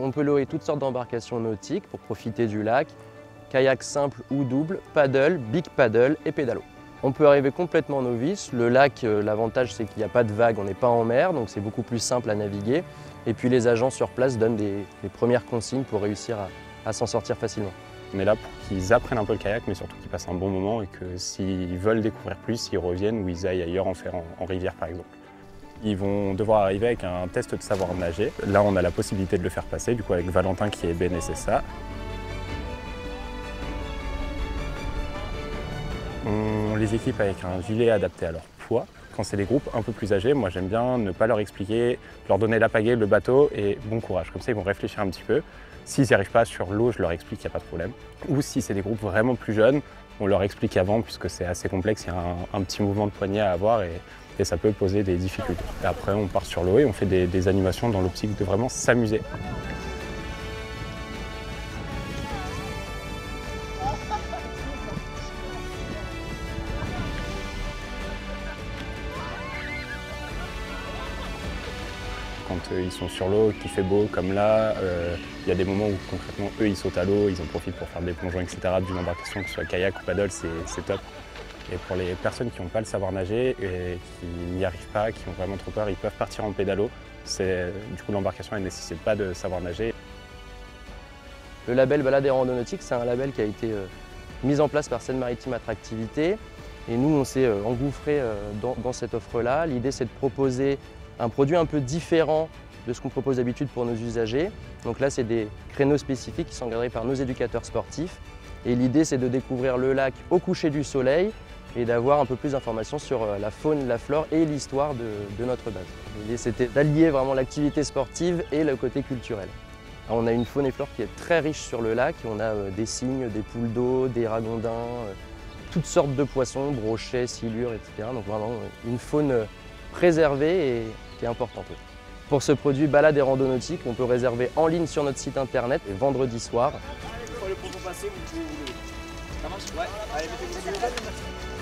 On peut louer toutes sortes d'embarcations nautiques pour profiter du lac, kayak simple ou double, paddle, big paddle et pédalo. On peut arriver complètement novice. Le lac, l'avantage c'est qu'il n'y a pas de vagues, on n'est pas en mer, donc c'est beaucoup plus simple à naviguer. Et puis les agents sur place donnent les premières consignes pour réussir à s'en sortir facilement. On est là pour qu'ils apprennent un peu le kayak, mais surtout qu'ils passent un bon moment et que s'ils veulent découvrir plus, ils reviennent ou ils aillent ailleurs en faire en rivière par exemple. Ils vont devoir arriver avec un test de savoir nager. Là, on a la possibilité de le faire passer, du coup avec Valentin qui est BNSSA. On les équipe avec un gilet adapté à leur poids. Quand c'est des groupes un peu plus âgés, moi j'aime bien ne pas leur expliquer, leur donner la pagaie, le bateau et bon courage. Comme ça, ils vont réfléchir un petit peu. S'ils n'y arrivent pas sur l'eau, je leur explique qu'il n'y a pas de problème. Ou si c'est des groupes vraiment plus jeunes, on leur explique avant puisque c'est assez complexe, il y a un petit mouvement de poignet à avoir et ça peut poser des difficultés. Et après, on part sur l'eau et on fait des animations dans l'optique de vraiment s'amuser. Quand ils sont sur l'eau, qu'il fait beau comme là, il y a des moments où concrètement eux ils sautent à l'eau, ils en profitent pour faire des plongeons etc. d'une embarcation, que ce soit kayak ou paddle, c'est top. Et pour les personnes qui n'ont pas le savoir nager et qui n'y arrivent pas, qui ont vraiment trop peur, ils peuvent partir en pédalo. Du coup l'embarcation elle ne nécessite pas de savoir nager. Le label Balade et Randonautique, c'est un label qui a été mis en place par Seine-Maritime Attractivité. Et nous on s'est engouffré dans cette offre-là. L'idée c'est de proposer un produit un peu différent de ce qu'on propose d'habitude pour nos usagers. Donc là, c'est des créneaux spécifiques qui sont encadrés par nos éducateurs sportifs. Et l'idée, c'est de découvrir le lac au coucher du soleil et d'avoir un peu plus d'informations sur la faune, la flore et l'histoire de notre base. L'idée, c'était d'allier vraiment l'activité sportive et le côté culturel. Alors, on a une faune et flore qui est très riche sur le lac. On a des cygnes, des poules d'eau, des ragondins, toutes sortes de poissons, brochets, silures, etc. Donc vraiment une faune préservée et qui est importante. Pour ce produit Balade et Randonautique, on peut réserver en ligne sur notre site internet et vendredi soir. Ça marche? Ouais. Allez, mettez-vous.